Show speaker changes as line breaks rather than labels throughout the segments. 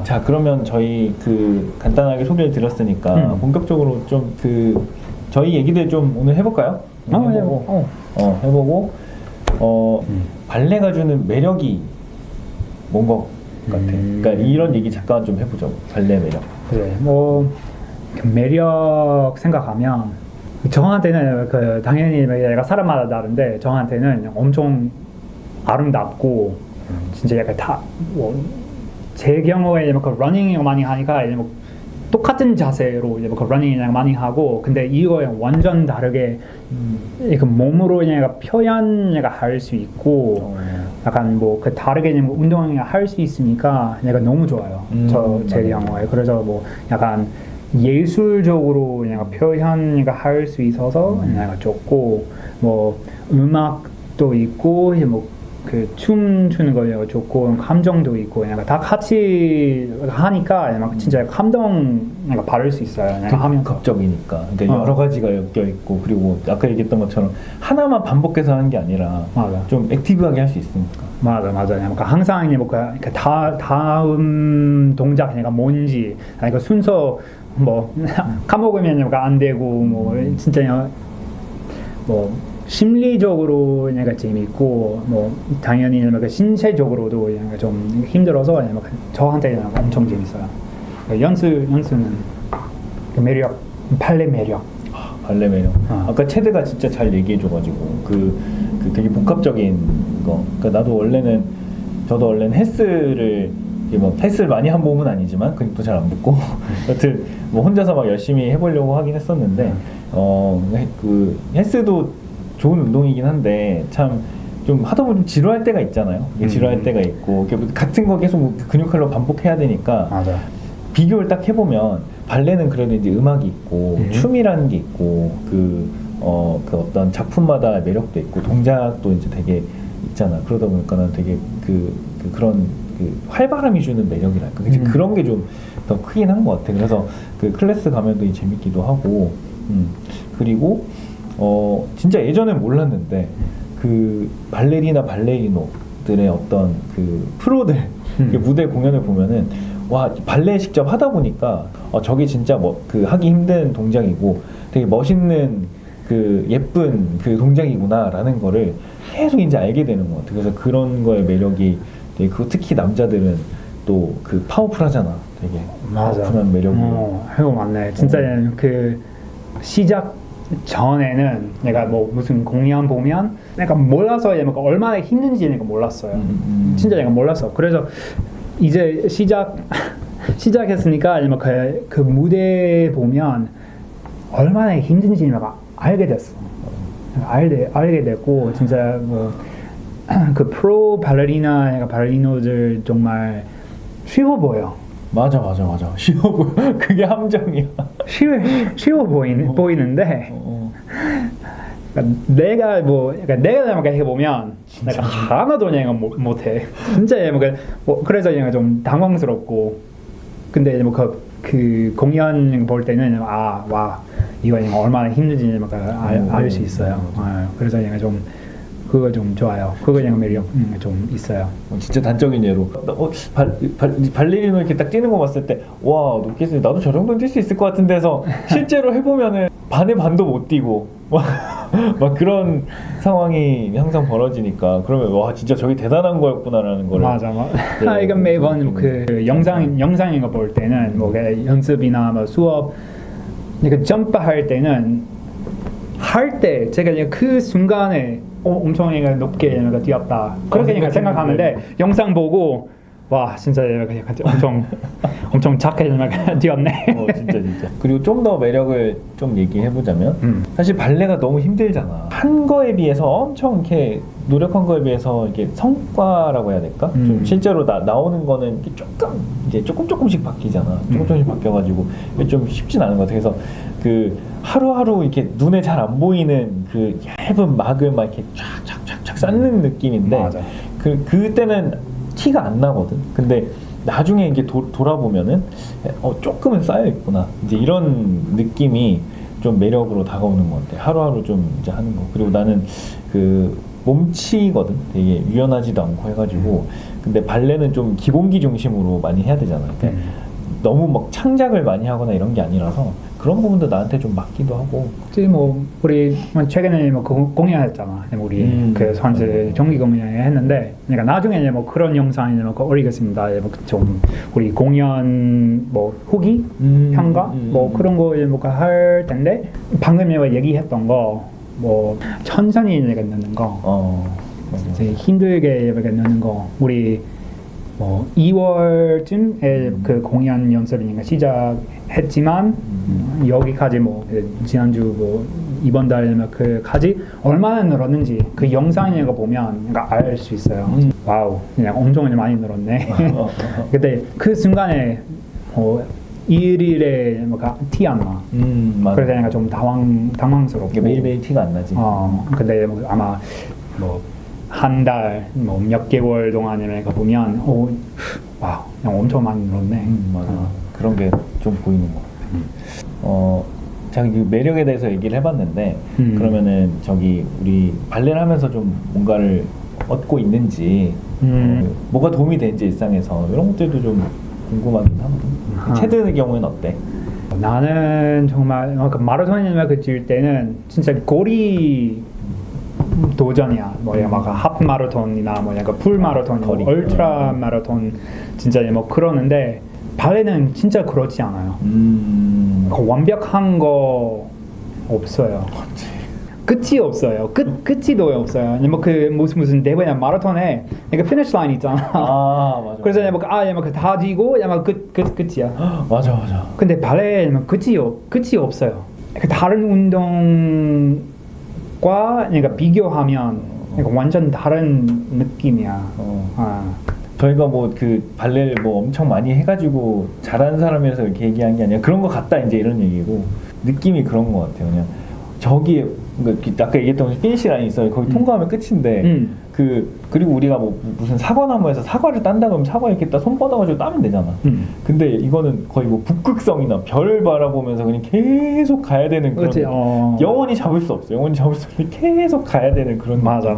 자, 그러면 저희 그 간단하게 소개를 드렸으니까 본격적으로 좀 그 저희 얘기들 좀 오늘 해볼까요? 해보고 발레가 주는 매력이 뭔 것 같아. 그러니까 이런 얘기 잠깐 좀 해보죠. 발레 매력.
그래, 뭐 매력 생각하면 저한테는 그 당연히 내가 사람마다 다른데 저한테는 엄청 아름답고 진짜 약간 제 경우에 그 러닝 많이 하니까 뭐 똑같은 자세로 그 러닝 많이 하고 근데 이거 완전 다르게 그 몸으로 표현할 수 있고 약간 뭐 그 다르게 운동을 할 수 있으니까 내가 너무 좋아요. 제 경우에 그래서 뭐 약간 예술적으로 표현할 수 있어서 내가 좋고 뭐 음악도 있고 뭐 그 춤추는 거 좋고 감정도 있고 다 같이 하니까 진짜 감동 받을 수 있어요. 하면
극적이니까 여러 가지가 엮여 있고 그리고 아까 얘기했던 것처럼 하나만 반복해서 하는 게 아니라
맞아.
좀 액티브하게 할 수 있으니까.
맞아. 항상 다음 동작 뭔지 그 순서 뭐 까먹으면 안 되고 뭐 진짜 뭐 심리적으로 재밌고 뭐 당연히 신체적으로도 좀 힘들어서 저한테는 엄청 재밌어요. 연수는 그 매력, 발레 매력.
발레 매력. 아까 체드가 진짜 잘 얘기해줘가지고 그 되게 복합적인 거. 그러니까 저도 원래는 헬스를 뭐 헬스를 많이 한 몸은 아니지만 근육도 잘 안 붙고 여튼 뭐 혼자서 막 열심히 해보려고 하긴 했었는데 그 헬스도 좋은 운동이긴 한데 참 좀 하다 보면 좀 지루할 때가 있잖아요. 지루할 때가 있고 같은 거 계속 근육컬러 반복해야 되니까
맞아.
비교를 딱 해보면 발레는 그래도 이제 음악이 있고 춤이라는 게 있고 그 어떤 작품마다 매력도 있고 동작도 이제 되게 있잖아. 그러다 보니까는 되게 그런 활발함이 주는 매력이랄까. 그런 게 좀 더 크긴 한 것 같아. 그래서 그 클래스 가면 되게 재밌기도 하고 그리고 진짜 예전엔 몰랐는데 그 발레리노들의 어떤 그 프로들 무대 공연을 보면은 와 발레 직접 하다 보니까 저게 진짜 뭐 그 하기 힘든 동작이고 되게 멋있는 그 예쁜 그 동작이구나라는 거를 계속 이제 알게 되는 것 같아. 그래서 그런 거의 매력이 되게 특히 남자들은 또 그 파워풀하잖아. 되게 파워풀한 매력이.
이거 맞네. 진짜 그 시작 전에는 내가 뭐 무슨 공연 보면 내가 몰라서 얼마나 힘든지 내가 몰랐어요. 진짜 내가 몰랐어. 그래서 이제 시작했으니까 그 무대 보면 얼마나 힘든지 내가 알게 됐어. 알게 됐고 진짜 뭐 그 프로 발레리노들 정말 쉬워 보여.
맞아. 쉬워 보여. 그게 함정이야.
쉬워 보이는데 내가 해보면 내가 하나도 못해. 진짜 그래서 좀 당황스럽고 근데 그 공연 볼 때는 와 이거 얼마나 힘든지 알 수 있어요. 그래서 좀 그거 좀 좋아요. 그거 매력 좀 있어요.
진짜 단적인 예로 발레리노 이렇게 딱 뛰는 거 봤을 때 와 나도 저 정도는 뛸 수 있을 것 같은데 해서 실제로 해보면은 반의 반도 못 뛰고 막 그런 상황이 항상 벌어지니까 그러면 와 진짜 저게 대단한 거였구나라는 거를
맞아. 이거 매번 그 영상인 거 볼 때는 뭐 연습이나 뭐 수업 점프할 때는 제가 그 순간에 엄청 높게 뛰었다 그렇게 생각하는데 진짜 보고 와 진짜 엄청 작게 뛰었네.
진짜 그리고 좀 더 매력을 좀 얘기해보자면 사실 발레가 너무 힘들잖아. 한 거에 비해서 엄청 이렇게 노력한 거에 비해서 이게 성과라고 해야 될까? 좀 실제로 나오는 거는 이제 조금씩 바뀌잖아. 조금씩 바뀌어가지고 좀 쉽진 않은 것 같아. 그래서 그 하루하루 이렇게 눈에 잘 안 보이는 그 얇은 막을 막 이렇게 쫙 쌓는 느낌인데
맞아.
그때는 티가 안 나거든. 근데 나중에 이게 돌아보면은 조금은 쌓여 있구나. 이제 이런 느낌이 좀 매력으로 다가오는 것 같아. 하루하루 좀 이제 하는 거. 그리고 나는 그 몸치거든. 되게 유연하지도 않고 해가지고 근데 발레는 좀 기본기 중심으로 많이 해야 되잖아. 그러니까 너무 막 창작을 많이 하거나 이런 게 아니라서 그런 부분도 나한테 좀 맞기도 하고.
지금 뭐 우리 최근에 뭐 공연했잖아. 우리 그 선수 정기 공연을 했는데, 그러니까 나중에 뭐 그런 영상이 뭐 올리겠습니다. 뭐좀 우리 공연 뭐 후기 평가 뭐 그런 거뭐할 텐데, 방금 내가 얘기했던 거 뭐 천천히 내가 넣는 거, 이제 힘들게 이렇게 넣는 거, 우리 뭐 2월쯤에 그 공연 연습이니까 시작했지만 여기까지 뭐 지난주 뭐 이번 달 그까지 얼마나 늘었는지 그 영상을 보면 그러니까 알 수 있어요. 와우, 그냥 엄청 많이 늘었네. 근데 그 순간에 뭐 일일에 티 안 나.
맞아.
그래서 내가 좀 당황스럽고.
매일매일 티가 안 나지.
근데 뭐 아마 뭐 한 달, 뭐 몇 개월 동안에 내가 보면, 와, 그냥 엄청 많이 늘었네.
맞아. 그런 게 좀 보이는 것 같아. 제가 이 매력에 대해서 얘기를 해봤는데, 그러면은 저기 우리 발레를 하면서 좀 뭔가를 얻고 있는지, 뭐가 도움이 되는지 일상에서 이런 것들도 좀 궁금하긴 하거든. 체드의 경우에는 어때?
나는 정말 마라톤이나 뛸 때는 진짜 거리 도전이야. 뭐야, 막 하프 마라톤이나 뭐야, 풀 마라톤, 울트라 마라톤 진짜 뭐 그러는데 발레는 진짜 그렇지 않아요. 완벽한 거 없어요. 끝이 없어요. 끝이도 없어요. 뭐 그 무슨 대회나 마라톤에 그러니까 피니시 라인 있잖아.
맞아.
그래서 다 지고 끝이야.
맞아.
근데 발레는 끝이 없어요. 다른 운동과 그러니까 비교하면 그러니까 완전 다른 느낌이야.
저희가 뭐 그 발레를 뭐 엄청 많이 해가지고 잘하는 사람이라서 이렇게 얘기한 게 아니라 그런 거 같다 이제 이런 얘기고, 느낌이 그런 거 같아요. 그냥 저기 그러니까 아까 얘기했던 것처럼 피니시 라인이 있어요. 거기 통과하면 끝인데 그리고 우리가 뭐 무슨 사과나무에서 사과를 딴다 그러면 사과 이렇게 딱 손 뻗어가지고 따면 되잖아. 근데 이거는 거의 뭐 북극성이나 별 바라보면서 그냥 계속 가야 되는 그런.
그렇지.
영원히 잡을 수 없어. 영원히 잡을 수 없는데 계속 가야 되는 그런.
맞아.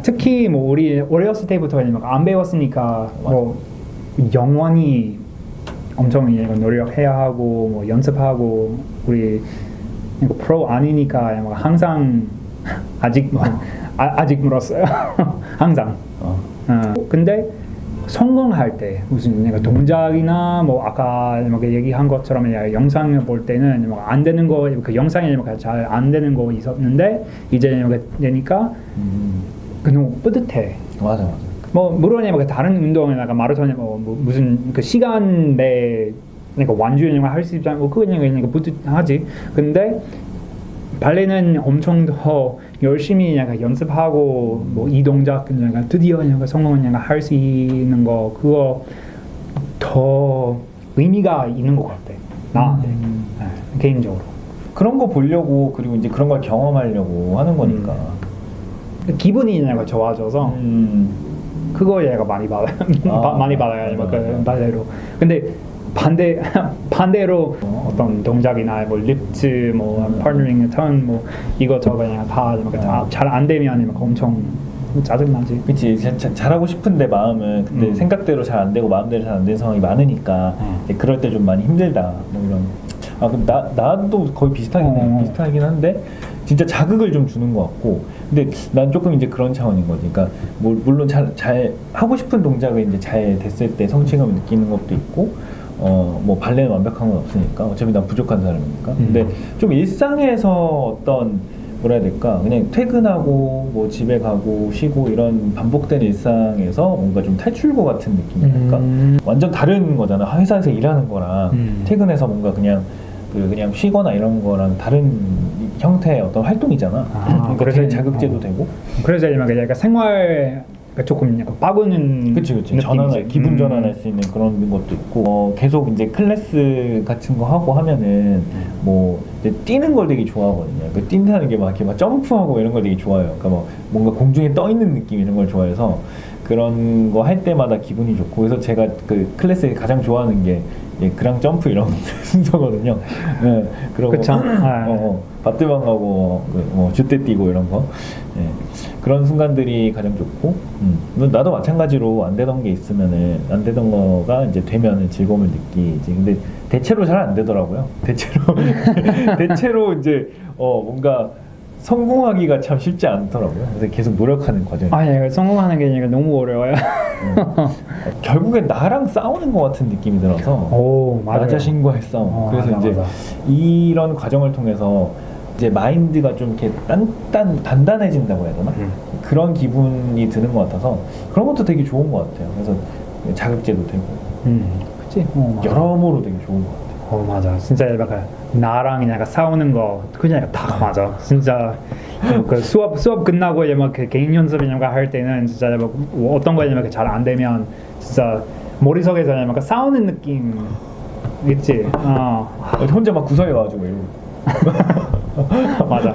특히 뭐 우리 어렸을 때부터 안 배웠으니까 뭐 영원히 엄청 노력해야 하고 뭐 연습하고, 우리 프로 아니니까 항상 아직 멀었어요. 항상. 근데 성공할 때 무슨 내가 동작이나 뭐 아까 얘기한 것처럼 영상을 볼 때는 안 되는 거, 그 영상에 잘 안 되는 거 있었는데 이제 되니까 너무 뿌듯해.
맞아.
뭐 물론 다른 운동이나 마라톤에 뭐 무슨 그 시간 내 완주를 할 수 있지 않고 그냥 뿌듯하지. 근데 발레는 엄청 더 열심히 연습하고 뭐 이 동작 드디어 성공을 할 수 있는 거, 그거 더 의미가 있는 것 같아 나한테. 개인적으로
그런 거 보려고, 그리고 이제 그런 걸 경험하려고 하는 거니까
기분이 좋아져서 그거 많이 받아요. 많이 받아요. 그 발레로. 근데 반대로 어떤 동작이나 뭐 립스, 뭐 파트너링, 턴, 뭐 이것저것 그냥 다 잘 안 되면 엄청 짜증나지.
그치. 잘하고 싶은데 마음은 근데 생각대로 잘 안 되고 마음대로 잘 안 되는 상황이 많으니까 그럴 때 좀 많이 힘들다 뭐 이런. 그럼 나도 거의 비슷하긴 해. 비슷하긴 한데 진짜 자극을 좀 주는 것 같고, 근데 난 조금 이제 그런 차원인 거지. 그러니까 물론 잘 하고 싶은 동작을 이제 잘 됐을 때 성취감을 느끼는 것도 있고, 뭐 발레는 완벽한 건 없으니까 어차피 난 부족한 사람이니까. 근데 좀 일상에서 어떤 뭐라 해야 될까, 그냥 퇴근하고 뭐 집에 가고 쉬고 이런 반복된 일상에서 뭔가 좀 탈출구 같은 느낌이랄까. 완전 다른 거잖아. 회사에서 일하는 거랑 퇴근해서 뭔가 그냥 쉬거나 이런 거랑 다른 형태의 어떤 활동이잖아. 그러니까 그래서 자극제도 되고.
그래서 약간 생활 조금 빠구는.
그치. 기분 전환할 수 있는 그런 것도 있고, 계속 이제 클래스 같은 거 하고 하면은 뭐 이제 뛰는 걸 되게 좋아하거든요. 그 뛴다는 게 막 이렇게 막 점프하고 이런 걸 되게 좋아해요. 그러니까 뭐 뭔가 공중에 떠 있는 느낌 이런 걸 좋아해서 그런 거 할 때마다 기분이 좋고, 그래서 제가 그 클래스에 가장 좋아하는 게 그랑 점프 이런 순서거든요. 그리고 밭들방 가고 뭐 주대 뛰고 이런 거. 그런 순간들이 가장 좋고, 나도 마찬가지로 안 되던 게 있으면은 안 되던 거가 이제 되면은 즐거움을 느끼지. 근데 대체로 잘 안 되더라고요. 대체로 이제 뭔가 성공하기가 참 쉽지 않더라고요. 그래서 계속 노력하는 과정이.
아니 성공하는 게 아니라 너무 어려워요.
결국엔 나랑 싸우는 것 같은 느낌이 들어서
오 맞아요.
나 자신과의 싸움. 그래서
맞아,
이제
맞아.
이런 과정을 통해서 이제 마인드가 좀 이렇게 단단해진다고 해야 되나? 그런 기분이 드는 것 같아서 그런 것도 되게 좋은 것 같아요. 그래서 자극제도 되고,
그치? 맞아.
여러모로 되게 좋은 것 같아요.
맞아. 진짜 약간 나랑 약간 싸우는 거 그냥 다 맞아. 진짜 그 수업 끝나고 막 그 개인 연습이나 할 때는 진짜 뭐 어떤 거 잘 안 되면 진짜 머릿속에서 막 싸우는 느낌 있지.
혼자 막 구석에 가가지고 이러고.
맞아.